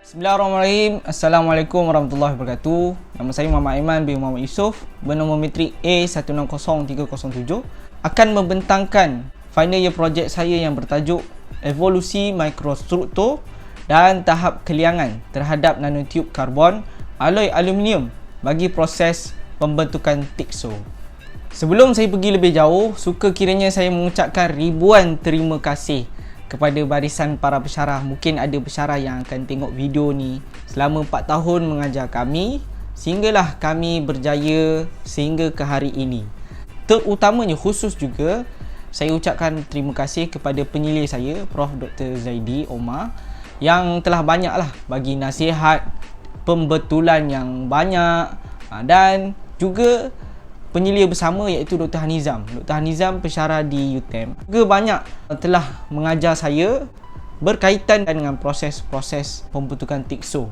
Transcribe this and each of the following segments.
Bismillahirrahmanirrahim. Assalamualaikum warahmatullahi wabarakatuh. Nama saya Muhammad Aiman bin Muhammad Yusof, bernombor metrik A160307, akan membentangkan final year projek saya yang bertajuk Evolusi Mikrostruktur dan Tahap Keliangan terhadap nanotube karbon alloy aluminium bagi proses pembentukan TICSO. Sebelum saya pergi lebih jauh, suka kiranya saya mengucapkan ribuan terima kasih kepada barisan para pensyarah. Mungkin ada pensyarah yang akan tengok video ni selama 4 tahun mengajar kami, sehinggalah kami berjaya sehingga ke hari ini. Terutamanya khusus juga saya ucapkan terima kasih kepada penyilir saya, Prof. Dr. Zaidi Omar, yang telah banyaklah bagi nasihat, pembetulan yang banyak, dan juga penyilir bersama iaitu Dr. Hanizam. Dr. Hanizam pensyarah di UTM juga banyak telah mengajar saya berkaitan dengan proses-proses pembentukan TICSO.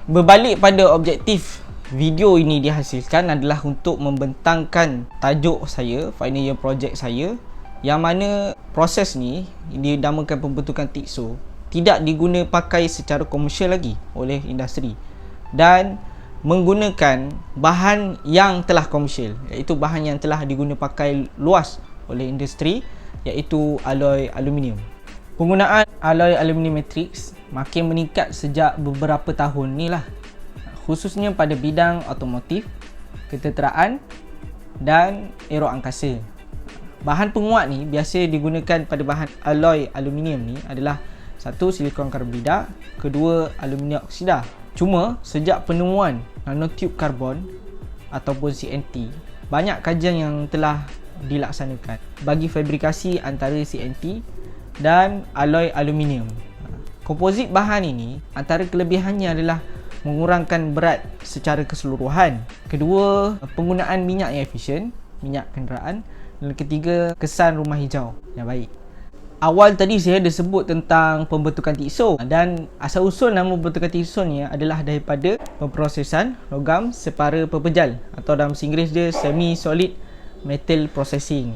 Berbalik pada objektif video ini dihasilkan adalah untuk membentangkan tajuk saya, final year project saya, yang mana proses ni dinamakan pembentukan TICSO tidak diguna pakai secara komersial lagi oleh industri dan menggunakan bahan yang telah komersial, iaitu bahan yang telah diguna pakai luas oleh industri, iaitu alloy aluminium. Penggunaan alloy aluminium matrix makin meningkat sejak beberapa tahun ni lah, khususnya pada bidang otomotif, ketenteraan dan aero angkasa. Bahan penguat ni biasa digunakan pada bahan alloy aluminium ni adalah satu, silikon karbida, kedua, aluminium oksida. Cuma sejak penemuan nanotube karbon ataupun CNT, banyak kajian yang telah dilaksanakan bagi fabrikasi antara CNT dan alloy aluminium. Komposit bahan ini antara kelebihannya adalah mengurangkan berat secara keseluruhan. Kedua, penggunaan minyak yang efisien, minyak kenderaan. Dan ketiga, kesan rumah hijau yang baik. Awal tadi saya ada sebut tentang pembentukan TICSO, dan asal-usul nama pembentukan TICSO ni adalah daripada pemprosesan logam separa pepejal, atau dalam bahasa Inggeris dia semi solid metal processing.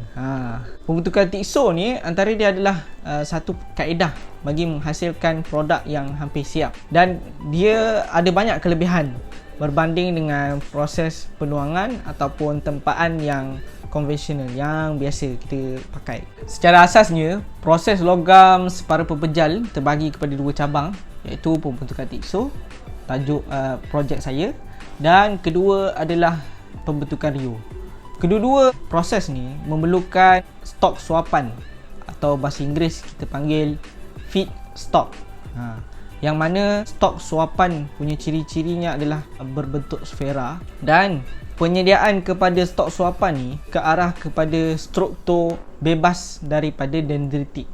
Pembentukan TICSO ni antara dia adalah satu kaedah bagi menghasilkan produk yang hampir siap, dan dia ada banyak kelebihan berbanding dengan proses penuangan ataupun tempaan yang konvensional yang biasa kita pakai. Secara asasnya, proses logam separa pepejal terbagi kepada dua cabang, iaitu pembentukan TICSO, tajuk projek saya, dan kedua adalah pembentukan RIO. Kedua-dua proses ni memerlukan stok suapan, atau bahasa Inggeris kita panggil feed stock. Yang mana stok suapan punya ciri-cirinya adalah berbentuk sfera, dan penyediaan kepada stok suapan ni ke arah kepada struktur bebas daripada dendritik.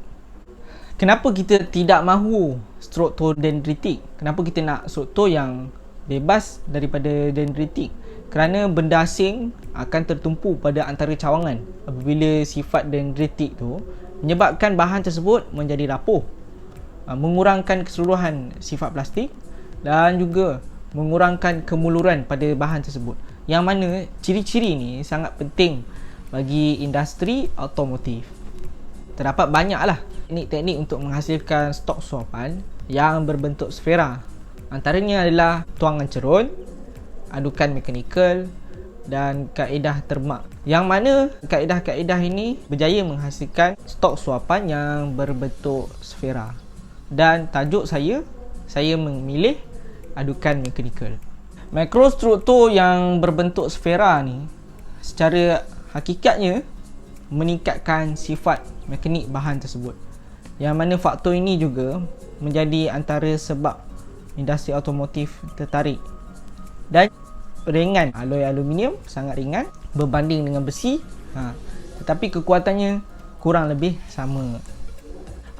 Kenapa kita tidak mahu struktur dendritik? Kenapa kita nak struktur yang bebas daripada dendritik? Kerana benda asing akan tertumpu pada antara cawangan apabila sifat dendritik tu menyebabkan bahan tersebut menjadi rapuh, mengurangkan keseluruhan sifat plastik dan juga mengurangkan kemuluran pada bahan tersebut. Yang mana ciri-ciri ni sangat penting bagi industri otomotif. Terdapat banyaklah teknik-teknik untuk menghasilkan stok suapan yang berbentuk sfera. Antaranya adalah tuangan cerun, adukan mekanikal dan kaedah termak. Yang mana kaedah-kaedah ini berjaya menghasilkan stok suapan yang berbentuk sfera. Dan tajuk saya memilih adukan mekanikal. Mikrostruktur yang berbentuk sfera ni secara hakikatnya meningkatkan sifat mekanik bahan tersebut, yang mana faktor ini juga menjadi antara sebab industri otomotif tertarik. Dan ringan, alloy aluminium sangat ringan berbanding dengan besi, tetapi kekuatannya kurang lebih sama.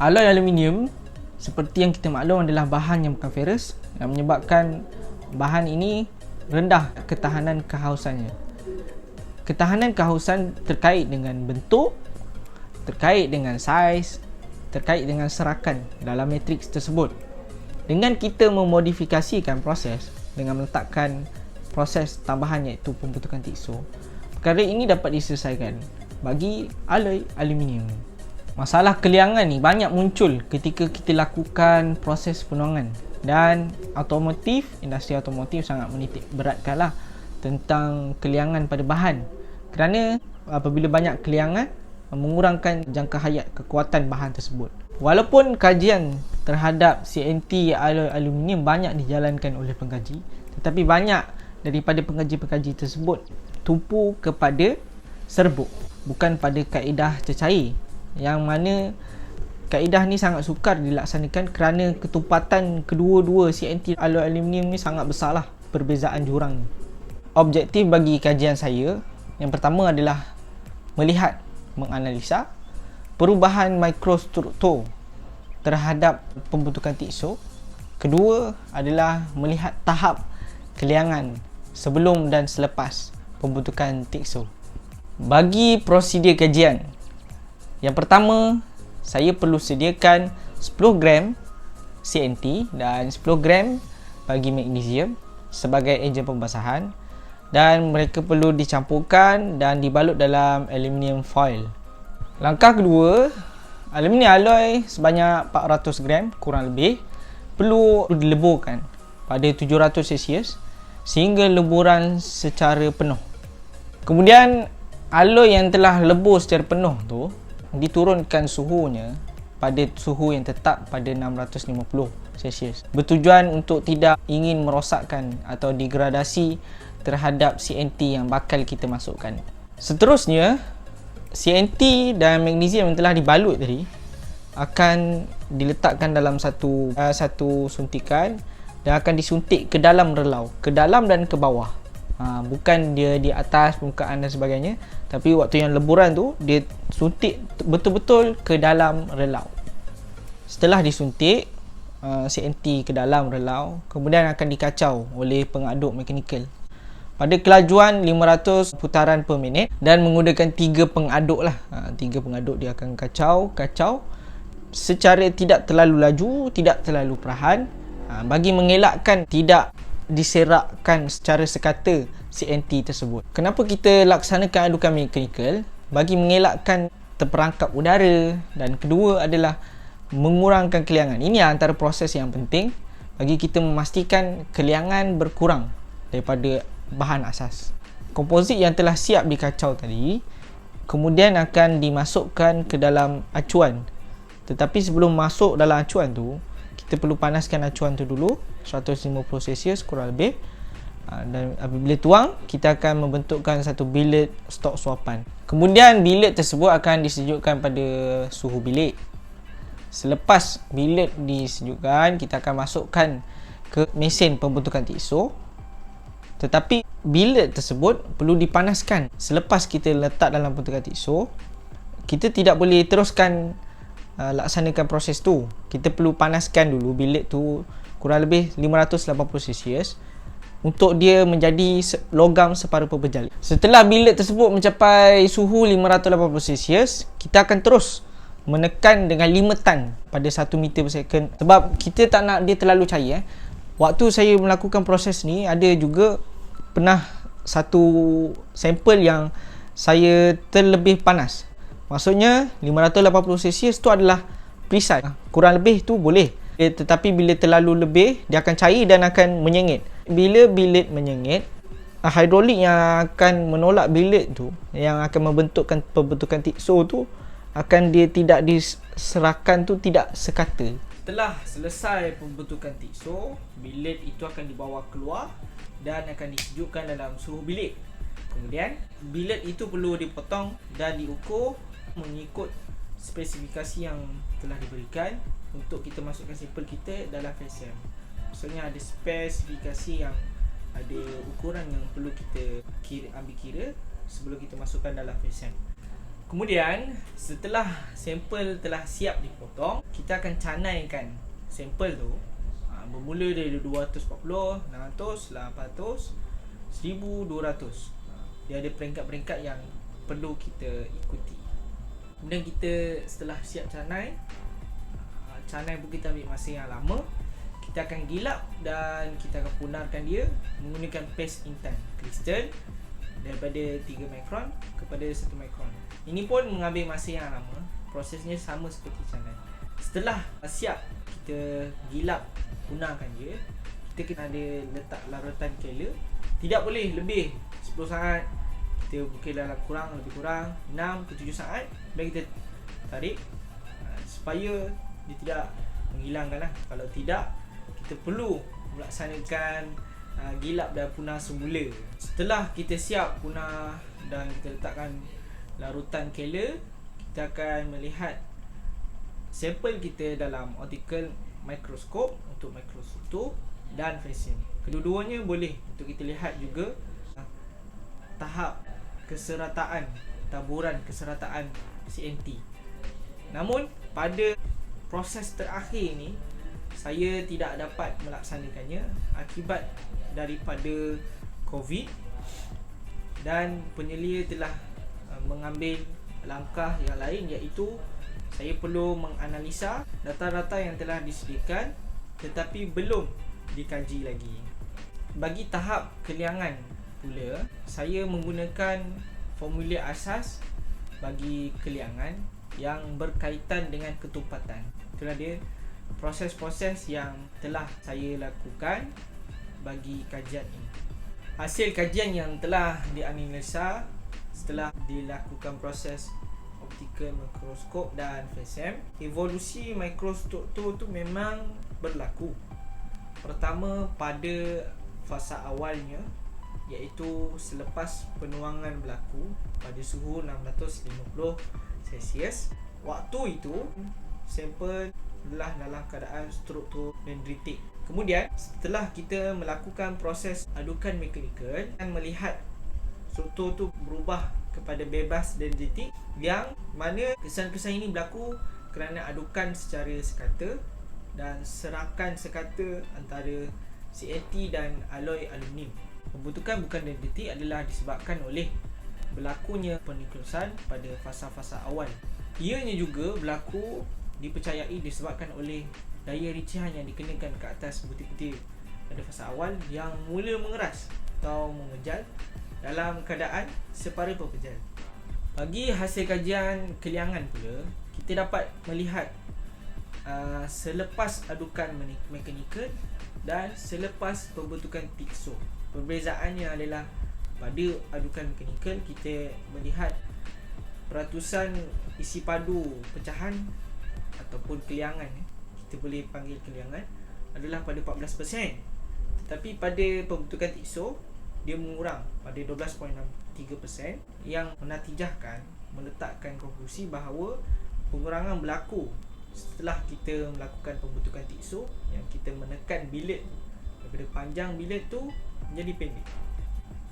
Alloy aluminium seperti yang kita maklum adalah bahan yang bukan ferrous, yang menyebabkan bahan ini rendah ketahanan kehausannya. Ketahanan kehausan terkait dengan bentuk, terkait dengan saiz, terkait dengan serakan dalam matriks tersebut. Dengan kita memodifikasikan proses dengan meletakkan proses tambahan iaitu pembentukan TICSO, perkara ini dapat diselesaikan bagi alloy aluminium. Masalah keliangan ni banyak muncul ketika kita lakukan proses penuangan Dan industri otomotif sangat menitik beratkanlah tentang keliangan pada bahan, kerana apabila banyak keliangan mengurangkan jangka hayat kekuatan bahan tersebut. Walaupun kajian terhadap CNT alloy aluminium banyak dijalankan oleh pengkaji, tetapi banyak daripada pengkaji-pengkaji tersebut tumpu kepada serbuk, bukan pada kaedah cecair, yang mana kaedah ni sangat sukar dilaksanakan kerana ketumpatan kedua-dua CNT alloy aluminium ni sangat besarlah perbezaan jurang ni. Objektif bagi kajian saya yang pertama adalah melihat, menganalisa perubahan mikrostruktur terhadap pembentukan tikso. Kedua adalah melihat tahap keliangan sebelum dan selepas pembentukan tikso. Bagi prosedur kajian, yang pertama, saya perlu sediakan 10 gram CNT dan 10 gram bagi magnesium sebagai ejen pembasahan, dan mereka perlu dicampurkan dan dibalut dalam aluminium foil. Langkah kedua, aluminium alloy sebanyak 400 gram kurang lebih perlu dileburkan pada 700 Celsius sehingga leburan secara penuh. Kemudian alloy yang telah lebur secara penuh tu diturunkan suhunya pada suhu yang tetap pada 650 Celsius, bertujuan untuk tidak ingin merosakkan atau degradasi terhadap CNT yang bakal kita masukkan. Seterusnya, CNT dan magnesium yang telah dibalut tadi akan diletakkan dalam satu suntikan dan akan disuntik ke dalam relau, ke dalam dan ke bawah. Bukan dia di atas permukaan dan sebagainya, tapi waktu yang leburan tu dia suntik betul-betul ke dalam relau. Setelah disuntik CNT ke dalam relau, kemudian akan dikacau oleh pengaduk mekanikal pada kelajuan 500 putaran per minit dan menggunakan 3 pengaduk lah. 3 pengaduk dia akan kacau secara tidak terlalu laju, tidak terlalu perlahan, bagi mengelakkan tidak diserakkan secara sekata CNT tersebut. Kenapa kita laksanakan adukan mekanikal? Bagi mengelakkan terperangkap udara, dan kedua adalah mengurangkan keliangan. Ini antara proses yang penting bagi kita memastikan keliangan berkurang daripada bahan asas. Komposit yang telah siap dikacau tadi kemudian akan dimasukkan ke dalam acuan. Tetapi sebelum masuk dalam acuan tu, kita perlu panaskan acuan tu dulu 150 Celsius kurang lebih, dan apabila tuang, kita akan membentukkan satu bilik stok suapan. Kemudian bilik tersebut akan disejukkan pada suhu bilik. Selepas bilik disejukkan, kita akan masukkan ke mesin pembentukan tikso. Tetapi bilik tersebut perlu dipanaskan. Selepas kita letak dalam pembentukan tikso, kita tidak boleh teruskan laksanakan proses tu. Kita perlu panaskan dulu bilik tu kurang lebih 580 Celsius untuk dia menjadi logam separuh berjali. Setelah bilik tersebut mencapai suhu 580 Celsius, kita akan terus menekan dengan 5 tan pada 1 meter per second, sebab kita tak nak dia terlalu cair. Waktu saya melakukan proses ni, ada juga pernah satu sampel yang saya terlebih panas. Maksudnya 580 Celsius tu adalah precise. Kurang lebih tu boleh. Tetapi bila terlalu lebih, dia akan cair dan akan menyengit. Bila bilik menyengit, hidrolik yang akan menolak bilik tu, yang akan membentukkan pembentukan tikso tu, akan dia tidak diserahkan tu tidak sekata. Setelah selesai pembentukan tikso, bilik itu akan dibawa keluar dan akan disejukkan dalam suhu bilik. Kemudian bilik itu perlu dipotong dan diukur mengikut spesifikasi yang telah diberikan untuk kita masukkan sampel kita dalam FSM. Maksudnya ada spesifikasi yang ada ukuran yang perlu kita ambil kira sebelum kita masukkan dalam FSM. Kemudian setelah sampel telah siap dipotong, kita akan canaikan sampel tu bermula dari 240, 600, 800, 1200. Dia ada peringkat-peringkat yang perlu kita ikuti. Kemudian kita setelah siap canai pun kita ambil masa yang lama. Kita akan gilap dan kita akan punarkan dia menggunakan paste intan kristal daripada 3 mikron kepada 1 mikron. Ini pun mengambil masa yang lama. Prosesnya sama seperti canai. Setelah siap, kita gilap gunakan je, kita kena ada letak larutan Keller. Tidak boleh lebih 10 saat. Kita mungkin dalam lebih kurang 6 ke 7 saat baru kita tarik, supaya dia tidak menghilangkan lah. Kalau tidak, kita perlu melaksanakan gilap dan punah semula. Setelah kita siap punah dan kita letakkan larutan Keller, kita akan melihat sampel kita dalam optical mikroskop untuk mikrostruktur dan fashion. Kedua-duanya boleh untuk kita lihat juga tahap keserataan, taburan keserataan CNT. Namun pada proses terakhir ni saya tidak dapat melaksanakannya akibat daripada COVID, dan penyelia telah mengambil langkah yang lain, iaitu saya perlu menganalisa data-data yang telah disediakan tetapi belum dikaji lagi. Bagi tahap keliangan pula, saya menggunakan formulir asas bagi keliangan yang berkaitan dengan ketumpatan. Itulah dia proses-proses yang telah saya lakukan bagi kajian ini. Hasil kajian yang telah dianalisa setelah dilakukan proses optical mikroskop dan FSM, evolusi mikrostruktur tu memang berlaku. Pertama pada fasa awalnya, iaitu selepas penuangan berlaku pada suhu 650 Celsius. Waktu itu sampel adalah dalam keadaan struktur dendritik. Kemudian setelah kita melakukan proses adukan mekanikal dan melihat struktur tu berubah kepada bebas dendritik, yang mana kesan-kesan ini berlaku kerana adukan secara sekata dan serakan sekata antara CNT dan alloy aluminium. Pembentukan bukan dendritik adalah disebabkan oleh berlakunya peniklusan pada fasa-fasa awal. Ianya juga berlaku dipercayai disebabkan oleh daya ricihan yang dikenakan ke atas butir-butir pada fasa awal yang mula mengeras atau memejal dalam keadaan separa pepejal. Bagi hasil kajian keliangan pula, kita dapat melihat selepas adukan mekanikal dan selepas pembentukan tikso. Perbezaannya adalah pada adukan mekanikal kita melihat peratusan isi padu pecahan ataupun keliangan, kita boleh panggil keliangan, adalah pada 14%. Tetapi pada pembentukan tikso dia mengurang pada 12.63%, yang menatijahkan meletakkan konklusi bahawa pengurangan berlaku setelah kita melakukan pembentukan tikso, yang kita menekan bilet daripada panjang bilet tu menjadi pendek.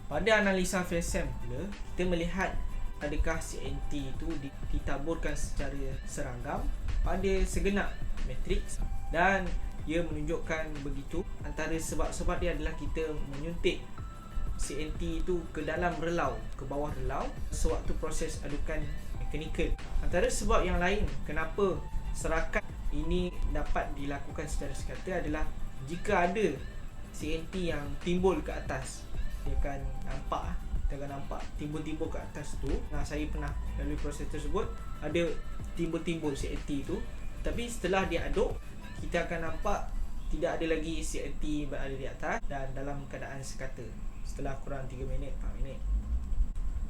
Pada analisa FSM pula, kita melihat adakah CNT itu ditaburkan secara seragam pada segenap matriks, dan ia menunjukkan begitu. Antara sebab-sebab dia adalah kita menyuntik CNT itu ke dalam relau, ke bawah relau sewaktu proses adukan mekanikal. Antara sebab yang lain kenapa serakan ini dapat dilakukan secara sekata adalah jika ada CNT yang timbul ke atas, dia akan nampak timbul-timbul ke atas tu. Saya pernah melalui proses tersebut, ada timbul-timbul CNT tu, tapi setelah dia aduk, kita akan nampak tidak ada lagi CNT berada di atas dan dalam keadaan sekata setelah kurang 3 minit, 4 minit.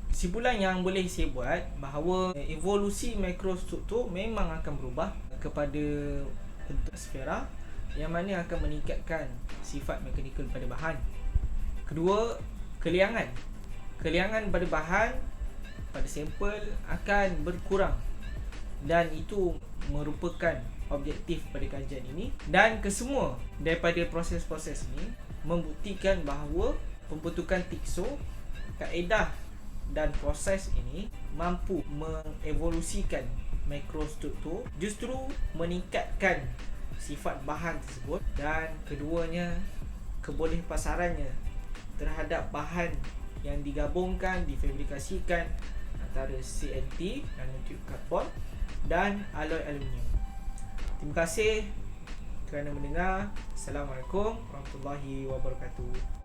Kesimpulan yang boleh saya buat bahawa evolusi mikrostruktur memang akan berubah kepada bentuk sfera, yang mana akan meningkatkan sifat mekanikal pada bahan. Kedua, keliangan pada bahan pada sampel akan berkurang, dan itu merupakan objektif pada kajian ini. Dan kesemua daripada proses-proses ini membuktikan bahawa pembentukan tikso, kaedah dan proses ini mampu mengevolusikan mikrostruktur, justru meningkatkan sifat bahan tersebut, dan keduanya kebolehpasarannya terhadap bahan yang digabungkan, difabrikasikan antara CNT, nanotube karbon, dan alloy aluminium. Terima kasih kerana mendengar. Assalamualaikum warahmatullahi wabarakatuh.